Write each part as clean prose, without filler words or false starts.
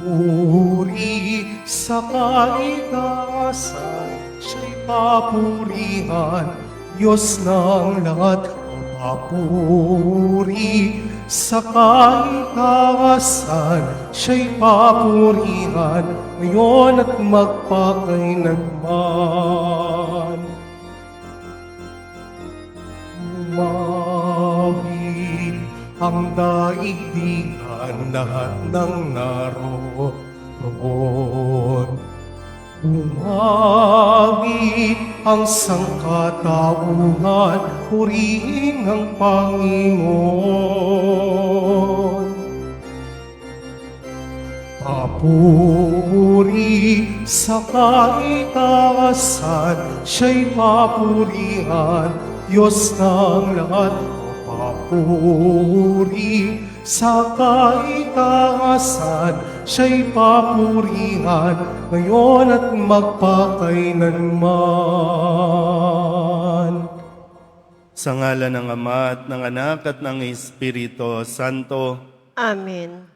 Papuri sa kaitaasan, siya'y papurihan, Diyos ng lahat. Papuri sa kaitaasan, siya'y papurihan, ngayon at magpakailanman. Umawit ang daigdigan, lahat ng naroon. Umawit ang sangkatauhan, purihin ang Panginoon. Papuri sa kaitaasan, siya'y papurihan, Diyos ng lahat. Papuri sa kaitaasan, siya'y papurihan, ngayon at magpakailanman. Sa ngalan ng Ama at ng Anak at ng Espiritu Santo, Amen.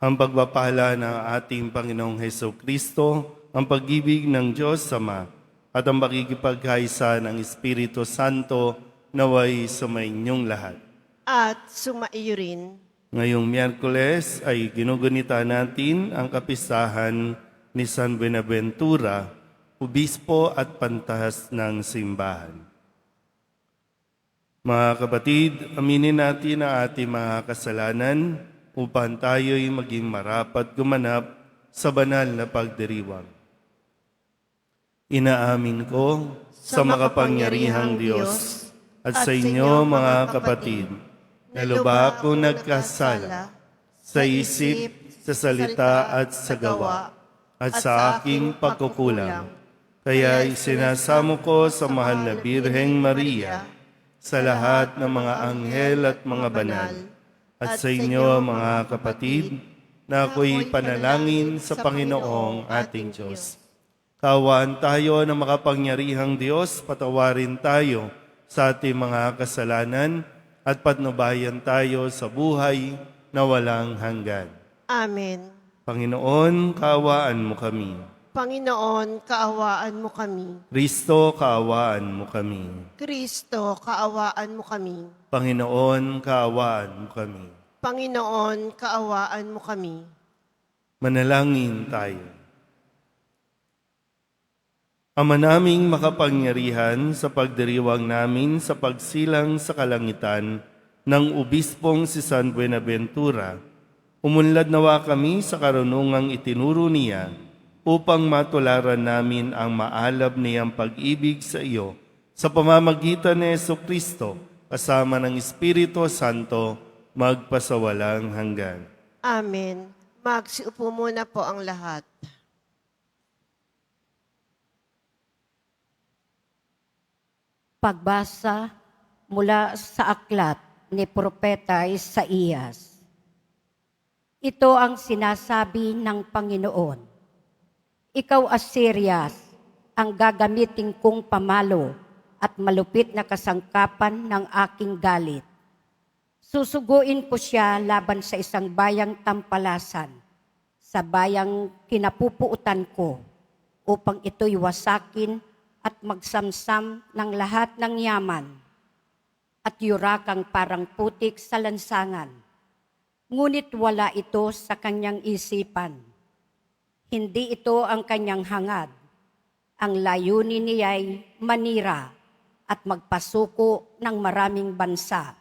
ang pagpapala ng ating Panginoong Hesukristo, ang pag-ibig ng Diyos Ama, at ang pakikipagkaisa ng Espiritu Santo naway sumainyong lahat. At sumaiyo rin. Ngayong Miyerkules ay ginugunita natin ang kapistahan ni San Buenaventura, Obispo at Pantas ng Simbahan. Mga kapatid, aminin natin ang ating mga kasalanan upang tayo'y maging marapat gumanap sa banal na pagdiriwang. Inaamin ko sa makapangyarihang Diyos at sa inyo mga kapatid, na lubha akong nagkasala sa isip, sa salita at sa gawa, at sa aking pagkukulang. Kaya isinasamo ko sa mahal na Birheng Maria, sa lahat ng mga anghel at mga banal, at sa inyo mga kapatid, na ako'y panalangin sa Panginoong ating Diyos. Kaawaan tayo ng makapangyarihang Diyos, patawarin tayo sa ating mga kasalanan at patnubayan tayo sa buhay na walang hanggan. Amen. Panginoon, kaawaan mo kami. Panginoon, kaawaan mo kami. Kristo, kaawaan mo kami. Kristo, kaawaan mo kami. Panginoon, kaawaan mo kami. Panginoon, kaawaan mo kami. Manalangin tayo. Ama naming makapangyarihan, sa pagdiriwang namin sa pagsilang sa kalangitan ng Obispong si San Buenaventura, umunlad nawa kami sa karunungang itinuro niya upang matularan namin ang maalab niyang pag-ibig sa iyo sa pamamagitan ni Jesucristo kasama ng Espiritu Santo magpasawalang hanggan. Amen. Magsiupo muna po ang lahat. Pagbasa mula sa aklat ni Propeta Isaías. Ito ang sinasabi ng Panginoon. Ikaw, Assyrias, ang gagamitin kong pamalo at malupit na kasangkapan ng aking galit. Susuguin ko siya laban sa isang bayang tampalasan, sa bayang kinapupuutan ko, upang ito'y wasakin at magsamsam ng lahat ng yaman, at yurakang parang putik sa lansangan. Ngunit wala ito sa kanyang isipan. Hindi ito ang kanyang hangad. Ang layunin niya'y manira at magpasuko ng maraming bansa.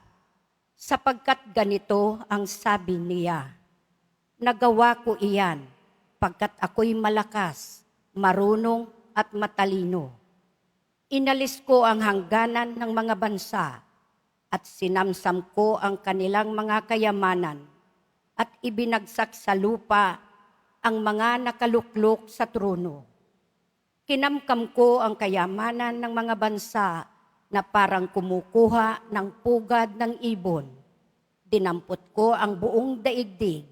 Sapagkat ganito ang sabi niya, nagawa ko iyan, pagkat ako'y malakas, marunong at matalino. Inalis ko ang hangganan ng mga bansa at sinamsam ko ang kanilang mga kayamanan at ibinagsak sa lupa ang mga nakaluklok sa trono. Kinamkam ko ang kayamanan ng mga bansa na parang kumukuha ng pugad ng ibon. Dinampot ko ang buong daigdig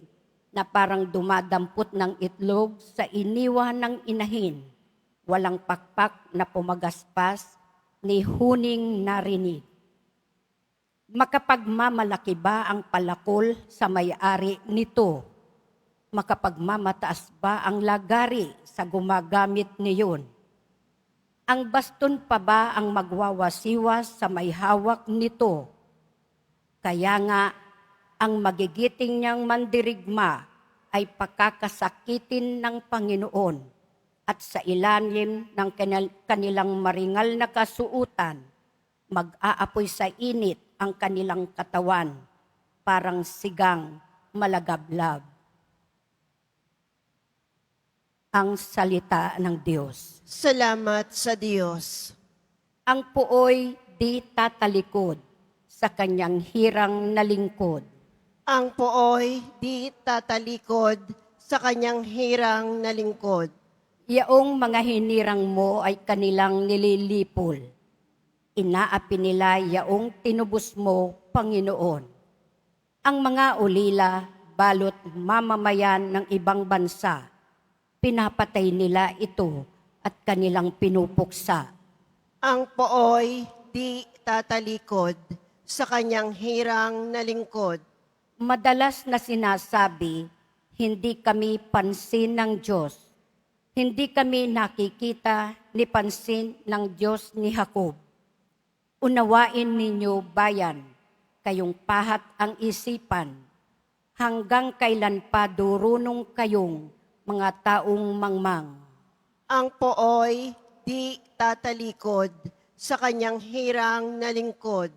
na parang dumadampot ng itlog sa iniwan ng inahin. Walang pakpak na pumagaspas ni huning narinig. Makapagmamalaki ba ang palakol sa may-ari nito? Makapagmamataas ba ang lagari sa gumagamit niyon? Ang baston pa ba ang magwawasiwas sa may hawak nito? Kaya nga, ang magigiting niyang mandirigma ay pakakasakitin ng Panginoon at sa ilalim ng kanilang maringal na kasuutan, mag-aapoy sa init ang kanilang katawan, parang sigang malagablab. Ang salita ng Diyos. Salamat sa Diyos. Ang puoy di tatalikod sa kanyang hirang na lingkod. Ang pooy di tatalikod sa kanyang hirang na lingkod. Yaong mga hinirang mo ay kanilang nililipol. Inaapi nila yaong tinubos mo, Panginoon. Ang mga ulila, balot mamamayan ng ibang bansa, pinapatay nila ito at kanilang pinupuksa. Ang pooy di tatalikod sa kanyang hirang na lingkod. Madalas na sinasabi, hindi kami pansin ng Diyos. Hindi kami nakikita ni pansin ng Diyos ni Jacob. Unawain ninyo, bayan, kayong pahat ang isipan. Hanggang kailan pa durunong kayong mga taong mangmang. Ang pooy di tatalikod sa kanyang hirang na lingkod.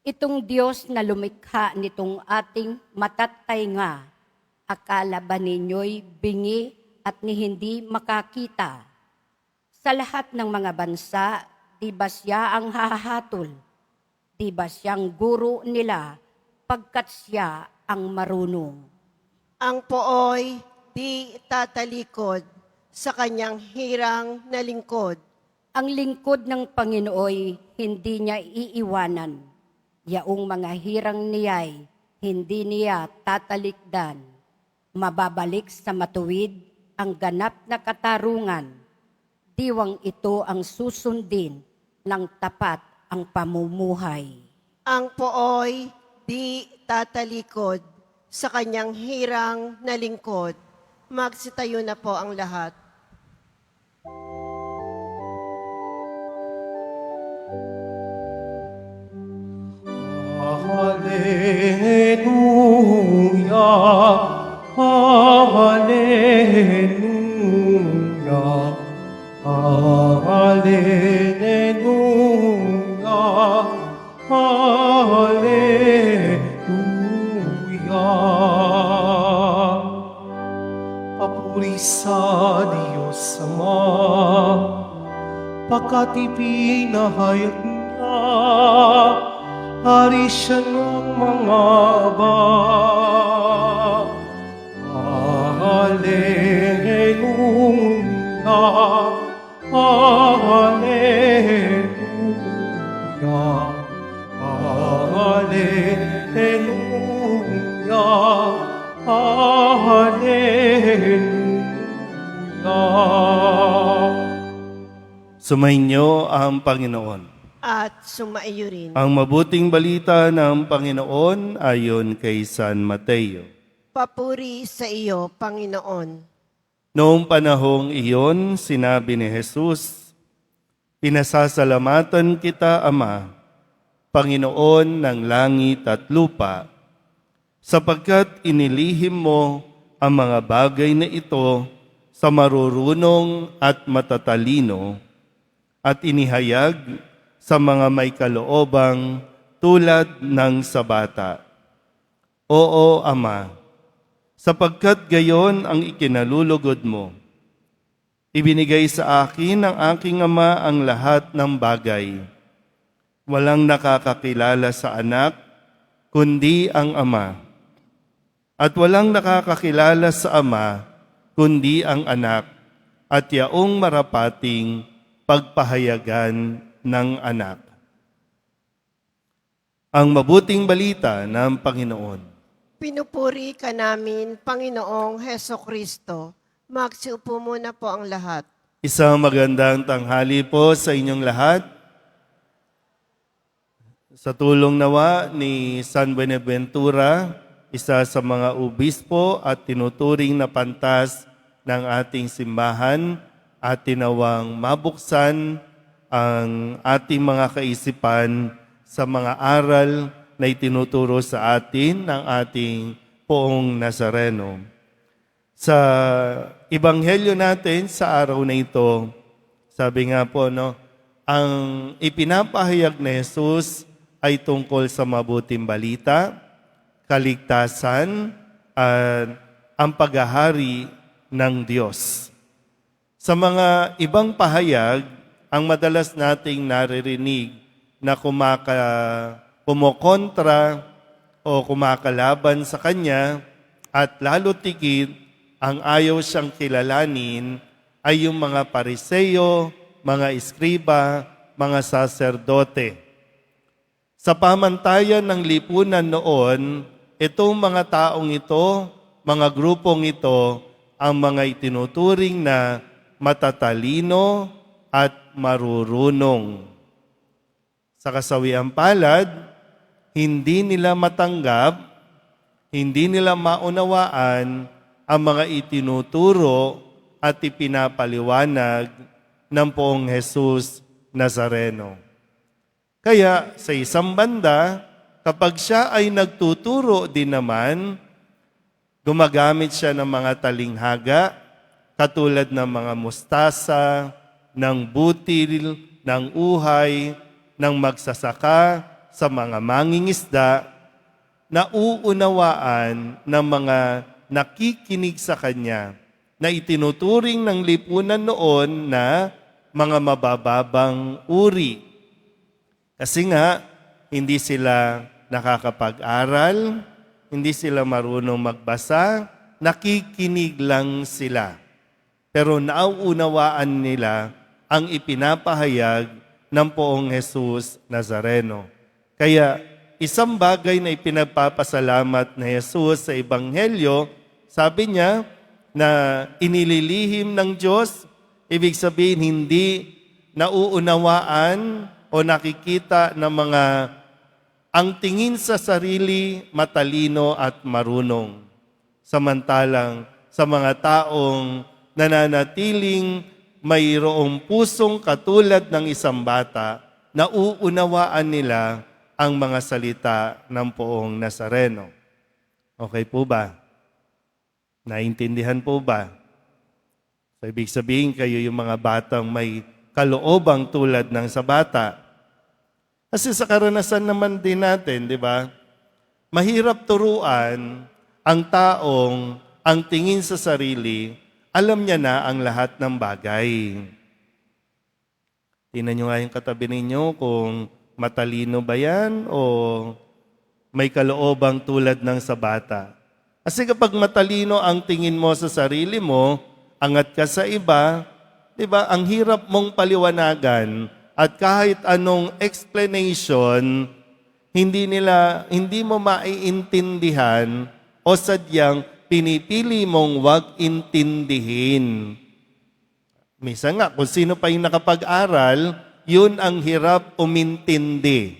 Itong Diyos na lumikha nitong ating matatay nga, akala ba ninyo'y bingi at ni hindi makakita? Sa lahat ng mga bansa, di ba siya ang hahatol? Di ba siyang guro nila pagkat siya ang marunong? Ang pooy di tatalikod sa kanyang hirang na lingkod. Ang lingkod ng Panginooy hindi niya iiwanan. Yaong mga hirang niya'y hindi niya tatalikdan. Mababalik sa matuwid ang ganap na katarungan. Diwang ito ang susundin ng tapat ang pamumuhay. Ang pooy di tatalikod sa kanyang hirang na lingkod. Magsitayo na po ang lahat. Hallelujah, hallelujah, hallelujah, hallelujah. Papuri sa Diyos Ama, pagkat ipinahayag niya, hari siya ng mga aba. Hallelujah, hallelujah, hallelujah, hallelujah. Sumainyo ang Panginoon. At sumaiyo rin. Ang mabuting balita ng Panginoon ayon kay San Mateo. Papuri sa iyo, Panginoon. Noong panahong iyon, sinabi ni Jesus, "Pinasasalamatan kita, Ama, Panginoon ng langit at lupa, sapagkat inilihim mo ang mga bagay na ito sa marurunong at matatalino at inihayag sa mga may kaloobang tulad ng sa bata. Oo, Ama, sapagkat gayon ang ikinalulugod mo. Ibinigay sa akin ng aking Ama ang lahat ng bagay. Walang nakakakilala sa anak, kundi ang Ama. At walang nakakakilala sa Ama, kundi ang anak, at yaong marapating pagpahayagan ng anak." Ang mabuting balita ng Panginoon. Pinupuri ka namin, Panginoong Heso Kristo. Magsiupo muna po ang lahat. Isang magandang tanghali po sa inyong lahat. Sa tulong nawa ni San Buenaventura, isa sa mga obispo at tinuturing na pantas ng ating simbahan, at tinawang mabuksan ang ating mga kaisipan sa mga aral na itinuturo sa atin ng ating Poong Nazareno. Sa Ebanghelyo natin sa araw na ito, sabi nga po, ang ipinapahayag ni Jesus ay tungkol sa mabuting balita, kaligtasan, at ang paghahari ng Diyos. Sa mga ibang pahayag, ang madalas nating naririnig na kumokontra o kumakalaban sa Kanya at lalo tigit ang ayaw siyang kilalanin ay yung mga Pariseo, mga Eskriba, mga saserdote. Sa pamantayan ng lipunan noon, itong mga taong ito, mga grupong ito, ang mga itinuturing na matatalino at marurunong. Sa kasawiang palad, hindi nila matanggap, hindi nila maunawaan ang mga itinuturo at ipinapaliwanag ng Poong Jesus Nazareno. Kaya sa isang banda, kapag siya ay nagtuturo din naman, gumagamit siya ng mga talinghaga, katulad ng mga mustasa, ng butil, ng uhay, ng magsasaka, sa mga mangingisda, na uunawaan ng mga nakikinig sa Kanya, na itinuturing ng lipunan noon na mga mabababang uri. Kasi nga, hindi sila nakakapag-aral, hindi sila marunong magbasa, nakikinig lang sila. Pero nauunawaan nila ang ipinapahayag ng Poong Jesus Nazareno. Kaya isang bagay na ipinagpapasalamat na Jesus sa Ebanghelyo, sabi niya na inililihim ng Diyos, ibig sabihin hindi nauunawaan o nakikita ng mga ang tingin sa sarili matalino at marunong. Samantalang sa mga taong nananatiling mayroong pusong katulad ng isang bata, nauunawaan nila ang mga salita ng Poong Nazareno. Okay po ba? Naintindihan po ba? So, ibig sabihin kayo yung mga batang may kaloobang tulad ng sa bata. Kasi sa karanasan naman din natin, di ba? Mahirap turuan ang taong ang tingin sa sarili, alam niya na ang lahat ng bagay. Tingnan nyo nga yung katabi ninyo kung matalino ba yan o may kaloobang tulad ng sa bata. Kasi kapag matalino ang tingin mo sa sarili mo, angat ka sa iba, di ba? Ang hirap mong paliwanagan. At kahit anong explanation, hindi mo maiintindihan o sadyang pinipili mong wag intindihin. Minsan nga, kung sino pa yung nakapag-aral, yun ang hirap umintindi.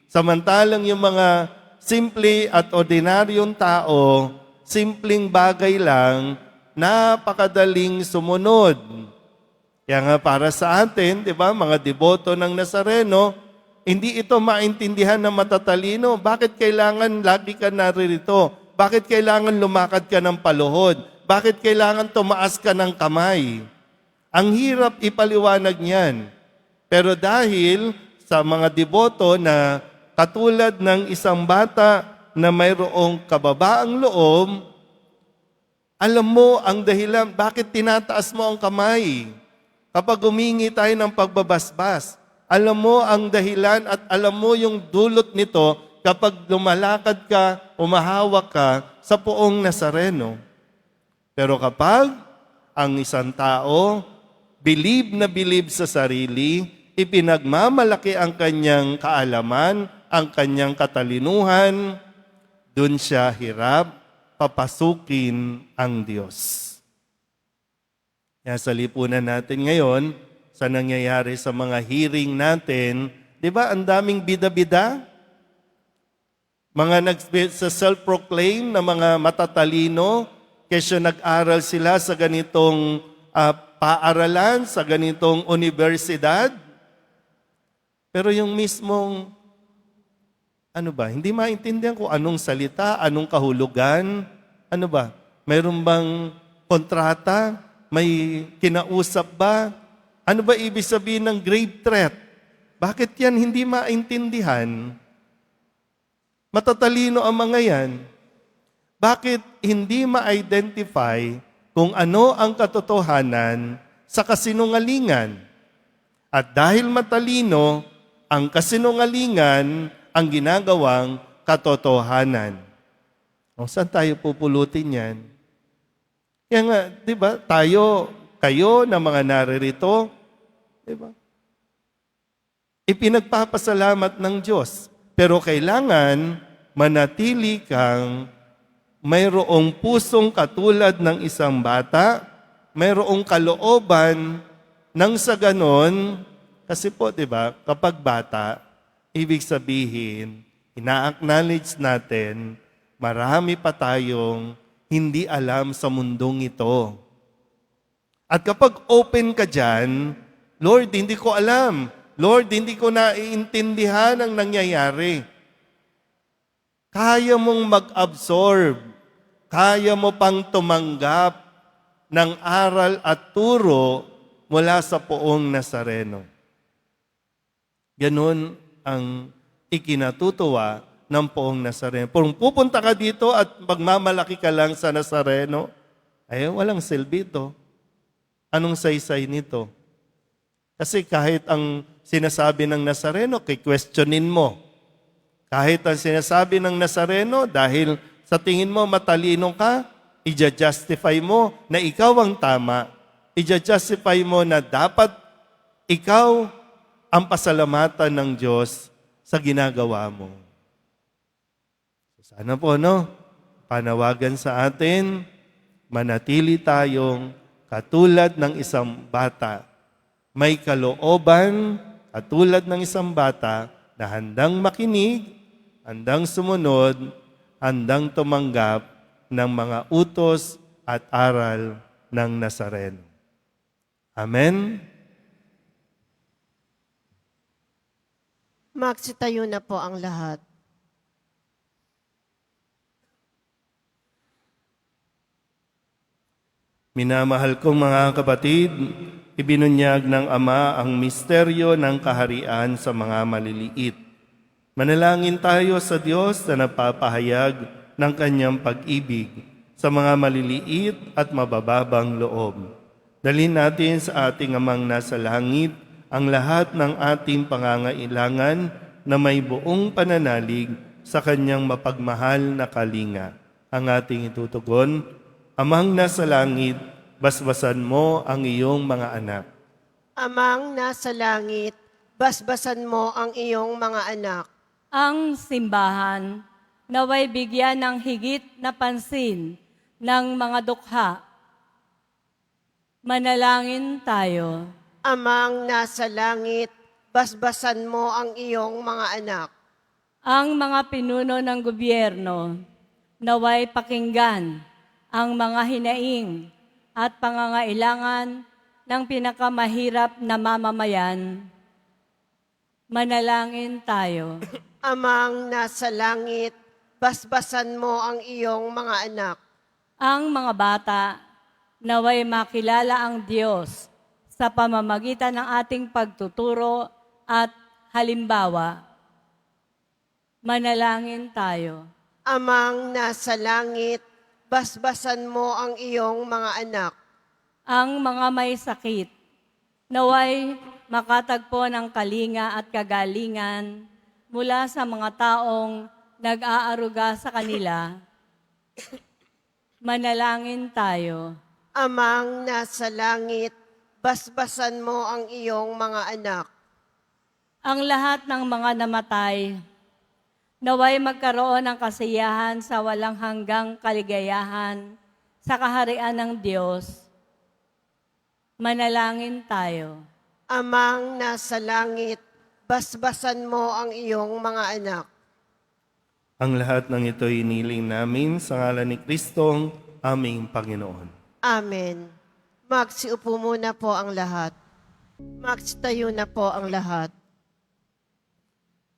Samantalang yung mga simple at ordinaryong tao, simpleng bagay lang, napakadaling sumunod. Kaya nga para sa atin, di ba, mga deboto ng Nazareno, hindi ito maintindihan ng matatalino. Bakit kailangan lagi ka naririto? Bakit kailangan lumakad ka ng paluhod? Bakit kailangan tumaas ka ng kamay? Ang hirap ipaliwanag niyan. Pero dahil sa mga deboto na katulad ng isang bata na mayroong kababaang loob, alam mo ang dahilan bakit tinataas mo ang kamay. Kapag humingi tayo ng pagbabasbas, alam mo ang dahilan at alam mo yung dulot nito kapag lumalakad ka, umahawak ka sa Poong Nazareno. Pero kapag ang isang tao believe na believe sa sarili, ipinagmamalaki ang kanyang kaalaman, ang kanyang katalinuhan, dun siya hirap papasukin ang Diyos. Kaya sa lipunan natin ngayon, sa nangyayari sa mga hearing natin, di ba ang daming bida-bida? sa self-proclaim na mga matatalino, kesyo nag-aral sila sa ganitong paaralan, sa ganitong universidad. Pero yung mismong, hindi maintindihan kung anong salita, anong kahulugan, mayroon bang kontrata, may kinausap ba? Ano ba ibig sabihin ng grave threat? Bakit yan hindi maintindihan? Matatalino ang mga yan. Bakit hindi ma-identify kung ano ang katotohanan sa kasinungalingan? At dahil matalino, ang kasinungalingan ang ginagawang katotohanan. O saan tayo pupulutin yan? Kaya nga, di ba, kayo na mga naririto, di ba? Ipinagpapasalamat ng Diyos. Pero kailangan manatili kang mayroong pusong katulad ng isang bata, mayroong kalooban nang sa ganon, kasi po, di ba, kapag bata, ibig sabihin, ina-acknowledge natin, marami pa tayong hindi alam sa mundong ito. At kapag open ka dyan, Lord, hindi ko alam. Lord, hindi ko naiintindihan ang nangyayari. Kaya mong mag-absorb. Kaya mo pang tumanggap ng aral at turo mula sa poong Nazareno. Ganun ang ikinatutuwa ng poong Nazareno. Kung pupunta ka dito at magmamalaki ka lang sa Nazareno, ay walang silbi ito. Anong saysay nito? Kasi kahit ang sinasabi ng Nazareno, questionin mo. Kahit ang sinasabi ng Nazareno, dahil sa tingin mo matalino ka, i-justify mo na ikaw ang tama. I-justify mo na dapat ikaw ang pasalamatan ng Diyos sa ginagawa mo. Sana po, panawagan sa atin, manatili tayong katulad ng isang bata. May kalooban, katulad ng isang bata, na handang makinig, handang sumunod, handang tumanggap ng mga utos at aral ng Nazareno. Amen? Magsitayo na po ang lahat. Minamahal kong mga kapatid, ibinunyag ng Ama ang misteryo ng kaharian sa mga maliliit. Manalangin tayo sa Diyos na nagpapahayag ng Kanyang pag-ibig sa mga maliliit at mabababang loob. Dalhin natin sa ating Amang nasa langit ang lahat ng ating pangangailangan na may buong pananalig sa Kanyang mapagmahal na kalinga. Ang ating itutugon, Amang nasa langit, basbasan mo ang iyong mga anak. Amang nasa langit, basbasan mo ang iyong mga anak. Ang simbahan naway bigyan ng higit na pansin ng mga dukha. Manalangin tayo. Amang nasa langit, basbasan mo ang iyong mga anak. Ang mga pinuno ng gobyerno naway pakinggan ang mga hinaing at pangangailangan ng pinakamahirap na mamamayan. Manalangin tayo. Amang nasa langit, basbasan mo ang iyong mga anak. Ang mga bata naway makilala ang Diyos sa pamamagitan ng ating pagtuturo at halimbawa. Manalangin tayo. Amang nasa langit, basbasan mo ang iyong mga anak. Ang mga may sakit naway makatagpo ng kalinga at kagalingan mula sa mga taong nag-aaruga sa kanila. Manalangin tayo. Amang nasa langit, basbasan mo ang iyong mga anak. Ang lahat ng mga namatay naway magkaroon ng kasiyahan sa walang hanggang kaligayahan sa kaharian ng Diyos. Manalangin tayo. Amang nasa langit, basbasan mo ang iyong mga anak. Ang lahat ng ito iniling namin sa ngalan ni Kristong aming Panginoon. Amen. Magsiupo muna po ang lahat. Magsitayo na po ang lahat.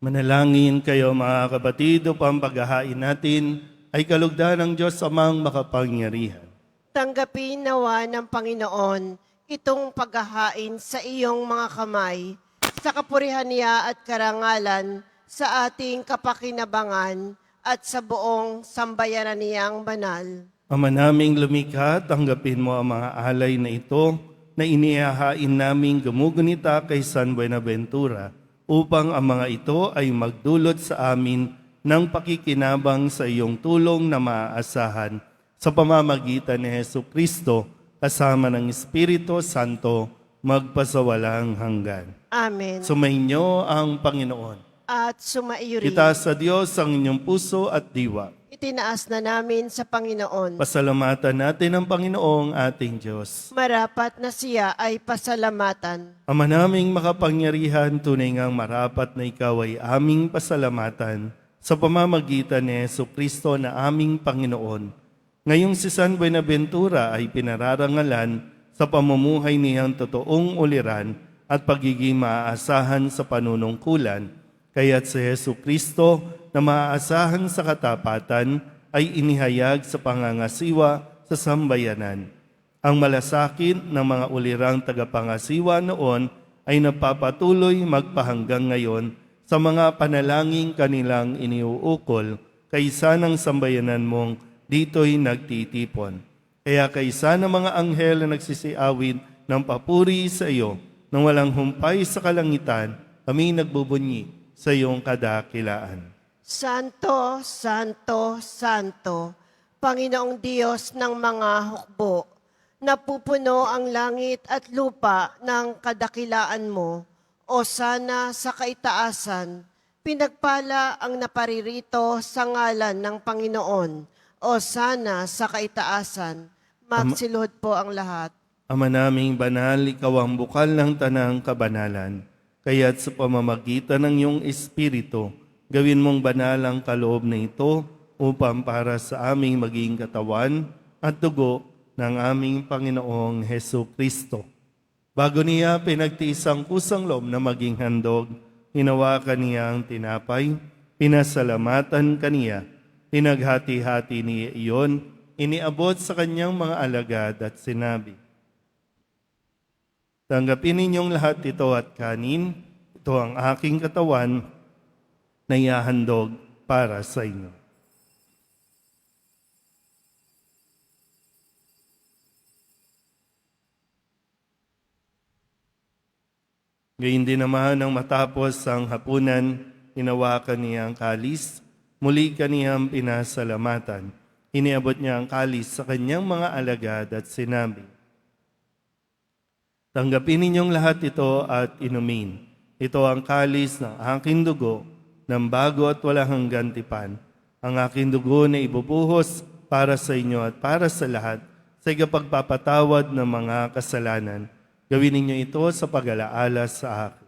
Manalangin kayo mga kapatid upang paghahain natin ay kalugdan ng Diyos amang makapangyarihan. Tanggapin nawa ng Panginoon itong paghahain sa iyong mga kamay, sa kapurihan niya at karangalan, sa ating kapakinabangan at sa buong sambayanan niyang banal. Ama naming lumikha, tanggapin mo ang mga alay na ito na inihahain naming gumugunita kay San Buenaventura upang ang mga ito ay magdulot sa amin ng pakikinabang sa iyong tulong na maaasahan sa pamamagitan ni Hesu Kristo kasama ng Espiritu Santo magpasawalang hanggan. Amen. Sumainyo ang Panginoon. At sumaiyo rin. Itaas sa Diyos ang inyong puso at diwa. Itinaas na namin sa Panginoon. Pasalamatan natin ang Panginoong ating Diyos. Marapat na siya ay pasalamatan. Ama naming makapangyarihan, tunay ngang marapat na ikaw ay aming pasalamatan sa pamamagitan ni Hesu Kristo na aming Panginoon. Ngayong si San Buenaventura ay pinararangalan sa pamumuhay niyang totoong uliran at pagiging maaasahan sa panunungkulan. Kaya't si Hesu Kristo na maaasahan sa katapatan ay inihayag sa pangangasiwa sa sambayanan. Ang malasakit ng mga ulirang tagapangasiwa noon ay napapatuloy magpahanggang ngayon sa mga panalangin kanilang iniuukol kaysa ng sambayanan mong dito'y nagtitipon. Kaya kaysa ng mga anghel na nagsisiawit ng papuri sa iyo nang walang humpay sa kalangitan, kami nagbubunyi sa iyong kadakilaan. Santo, Santo, Santo, Panginoong Diyos ng mga hukbo, napupuno ang langit at lupa ng kadakilaan mo, o sana sa kaitaasan, pinagpala ang naparirito sa ngalan ng Panginoon, o sana sa kaitaasan, magsilod po ang lahat. Ama naming banal, ikaw ang bukal ng tanang kabanalan. Kaya't sa pamamagitan ng iyong Espiritu, gawin mong banal ang kaloob na ito upang para sa aming maging katawan at dugo ng aming Panginoong Hesu Kristo. Bago niya pinagtiis ang kusang loob na maging handog, hinawakan niya ang tinapay, pinasalamatan kaniya, pinaghati-hati niya iyon, iniabot sa kanyang mga alagad at sinabi, tanggapin ninyong lahat ito at kanin. Ito ang aking katawan na ihahandog para sa inyo. Gayun din naman nang matapos ang hapunan, hinawakan niya ang kalis, muli kaniyang pinasalamatan. Iniabot niya ang kalis sa kanyang mga alagad at sinabi, tanggapin ninyong lahat ito at inumin. Ito ang kalis ng aking dugo, ng bago at walang hanggan tipan. Ang aking dugo na ibubuhos para sa inyo at para sa lahat sa ikapagpapatawad ng mga kasalanan. Gawin ninyo ito sa pag-alaala sa akin.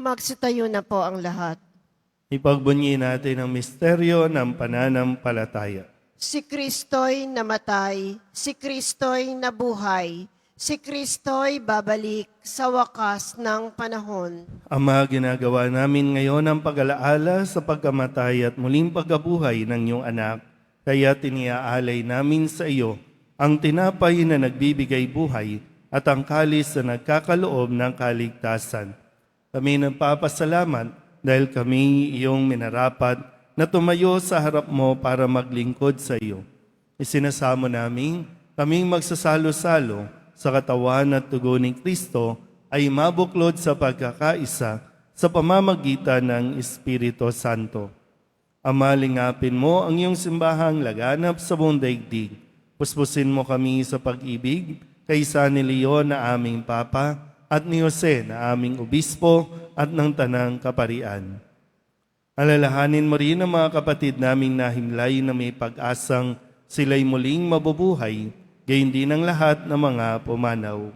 Magsitayo na po ang lahat. Ipagbunyi natin ang misteryo ng pananampalataya. Si Kristo'y namatay, si Kristo'y nabuhay, si Kristo'y babalik sa wakas ng panahon. Ama, ginagawa namin ngayon ang pag-alaala sa pagkamatay at muling pagkabuhay ng iyong anak, kaya tiniaalay namin sa iyo ang tinapay na nagbibigay buhay at ang kalis na nagkakaloob ng kaligtasan. Kami nagpapasalamat dahil kami iyong minarapat na tumayo sa harap mo para maglingkod sa iyo. Isinasamo namin kaming magsasalo-salo sa katawan at dugo ni Kristo ay mabuklod sa pagkakaisa sa pamamagitan ng Espiritu Santo. Ama, lingapin mo ang iyong simbahang laganap sa buong daigdig. Puspusin mo kami sa pag-ibig kaysa ni Leon na aming Papa at ni Jose na aming Obispo at ng Tanang Kaparian. Alalahanin mo rin ang mga kapatid naming nahimlay na may pag-asang sila'y muling mabubuhay, gayon din ang lahat ng mga pumanaw.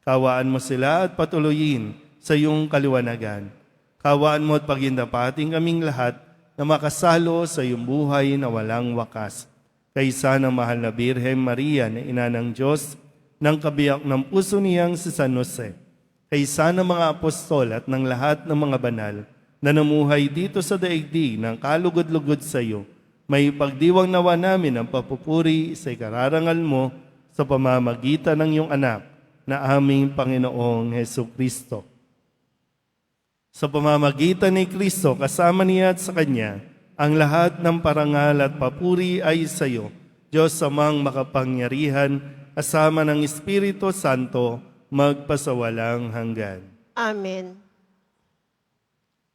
Kawaan mo sila at patuloyin sa iyong kaliwanagan. Kawaan mo at pagindapating kaming lahat na makasalo sa iyong buhay na walang wakas. Kaysa ng mahal na Birhen Maria na ina ng Diyos, ng kabiyak ng puso niyang si San Jose, kaysa ng mga apostol at ng lahat ng mga banal na namuhay dito sa daigdig ng kalugod-lugod sa iyo, may pagdiwang nawa namin ang papupuri sa ikararangal mo sa pamamagitan ng iyong anak na aming Panginoong Heso Kristo. Sa pamamagitan ni Kristo, kasama niya at sa Kanya, ang lahat ng parangal at papuri ay sa iyo, Diyos amang makapangyarihan, kasama ng Espiritu Santo, magpasawalang hanggan. Amen.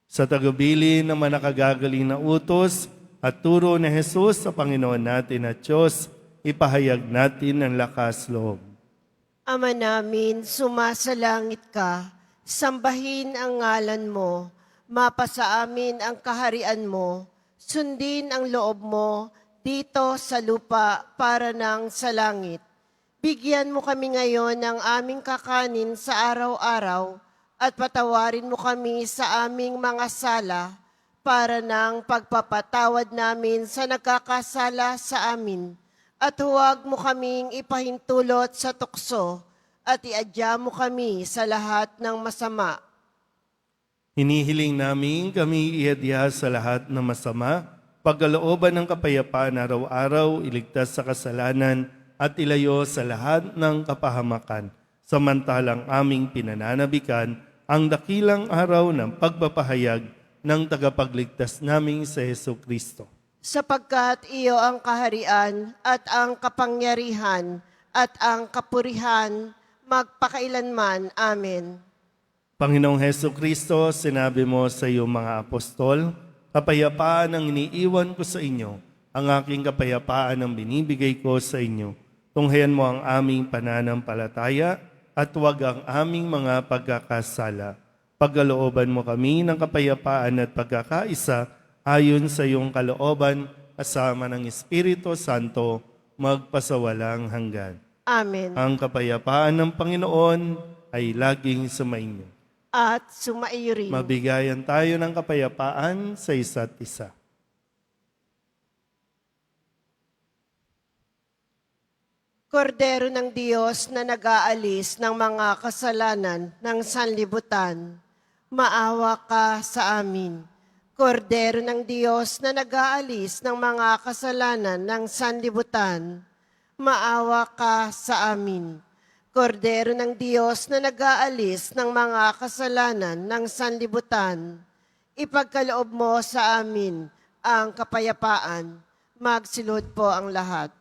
Sa tagubilin ng manakagagaling na utos at turo ni Jesus sa Panginoon natin at Diyos, ipahayag natin ang lakas loob. Ama namin, sumasalangit ka, sambahin ang ngalan mo, mapasa amin ang kaharian mo, sundin ang loob mo dito sa lupa para nang sa langit. Bigyan mo kami ngayon ng aming kakanin sa araw-araw at patawarin mo kami sa aming mga sala para nang pagpapatawad namin sa nagkakasala sa amin. At huwag mo kaming ipahintulot sa tukso at iadya mo kami sa lahat ng masama. Hinihiling namin kami iadya sa lahat ng masama, pagkalooban ng kapayapaan araw-araw, iligtas sa kasalanan at ilayo sa lahat ng kapahamakan, samantalang aming pinananabikan ang dakilang araw ng pagpapahayag ng tagapagligtas naming sa Heso Kristo. Sapagkat iyo ang kaharian at ang kapangyarihan at ang kapurihan magpakailanman. Amen. Panginoong Heso Kristo, sinabi mo sa iyong mga apostol, kapayapaan ang iniiwan ko sa inyo, ang aking kapayapaan ang binibigay ko sa inyo. Tunghayan mo ang aming pananampalataya at huwag ang aming mga pagkakasala. Pagkalooban mo kami ng kapayapaan at pagkakaisa ayon sa iyong kalooban, kasama ng Espiritu Santo, magpasawalang hanggan. Amen. Ang kapayapaan ng Panginoon ay laging sumainyo. At sumaiyo rin. Mabigayan tayo ng kapayapaan sa isa't isa. Kordero ng Diyos na nag-aalis ng mga kasalanan ng sanlibutan, maawa ka sa amin. Kordero ng Diyos na nag-aalis ng mga kasalanan ng sanlibutan, maawa ka sa amin. Kordero ng Diyos na nag-aalis ng mga kasalanan ng sanlibutan, ipagkaloob mo sa amin ang kapayapaan. Magsilod po ang lahat.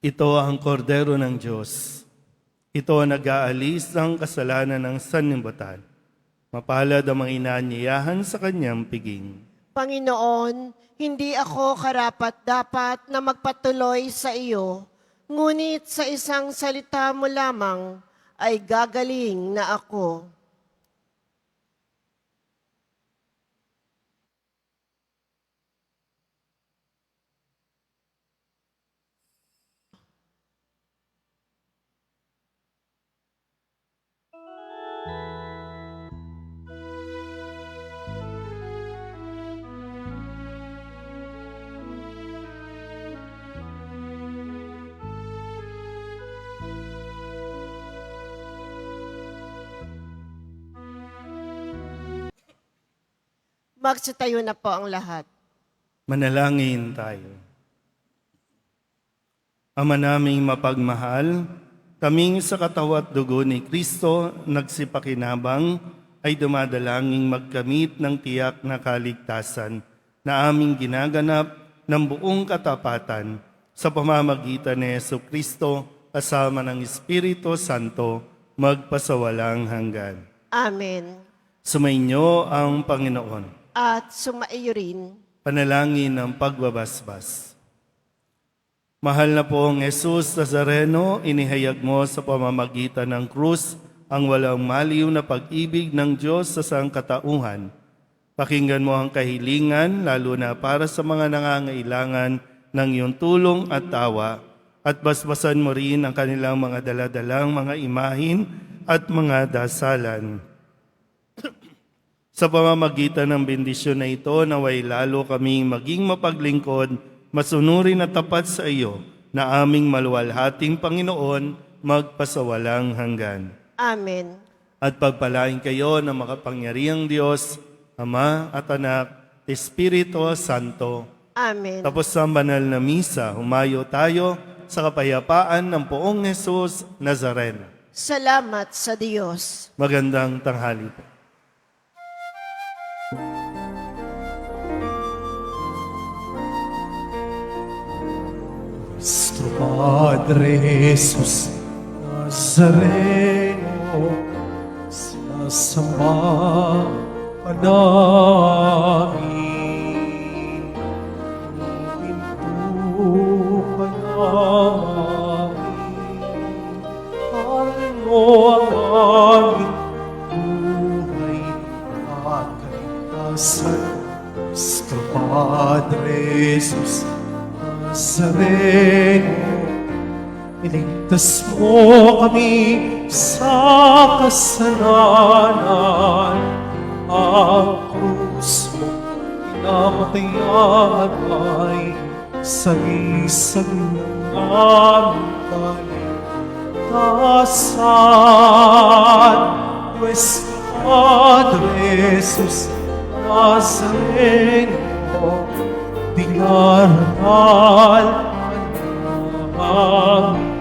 Ito ang kordero ng Diyos. Ito ang nag-aalis ng kasalanan ng sanlibutan. Mapalad ang mga inaanyayahan sa kanyang piging. Panginoon, hindi ako karapat-dapat na magpatuloy sa iyo, ngunit sa isang salita mo lamang ay gagaling na ako. Magsitayo na po ang lahat. Manalangin tayo. Ama naming mapagmahal, kaming sa katawan at dugo ni Kristo nagsipakinabang ay dumadalangin magkamit ng tiyak na kaligtasan na aming ginaganap ng buong katapatan sa pamamagitan ni Yesu Kristo kasama ng Espiritu Santo magpasawalang hanggan. Amen. Sumainyo ang Panginoon. At sumaiyo rin. Panalangin ng pagbabasbas. Mahal na pong Jesus Nazareno, inihayag mo sa pamamagitan ng krus ang walang maliw na pag-ibig ng Diyos sa sangkatauhan. Pakinggan mo ang kahilingan, lalo na para sa mga nangangailangan ng iyong tulong at tawa. at basbasan mo rin ang kanilang mga daladalang mga imahin at mga dasalan. Sa pamamagitan ng bendisyon na ito, naway lalo kaming maging mapaglingkod, masunurin at tapat sa iyo, na aming maluwalhating Panginoon, magpasawalang hanggan. Amen. At pagpalain kayo ng makapangyarihang Diyos, Ama at Anak, Espiritu Santo. Amen. Tapos sa banal na misa, humayo tayo sa kapayapaan ng Poong Jesus Nazareno. Salamat sa Diyos. Magandang tanghali po. Nuestro Padre Jesus Nazareno, sinasamba ka namin. Pinto ka namin. Ano ang aming buhay at kaligtasan. Nuestro Padre Jesus Nazareno, iligtas mo kami sa kasalanan. Ang krus mo pinamatayan ay sagisag ng aming kaligtasan. Nuestro Padre Jesus Nazareno, dinarangal namin.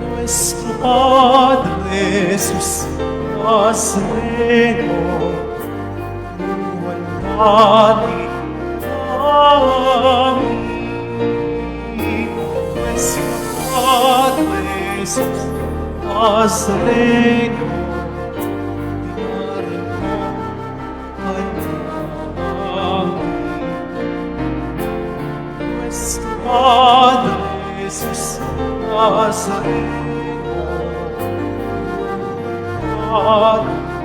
Nuestro Padre Jesus Nazareno, luwalhati namin. Nuestro Padre Jesus Nazareno, Padre Jesus Nazareno, Padre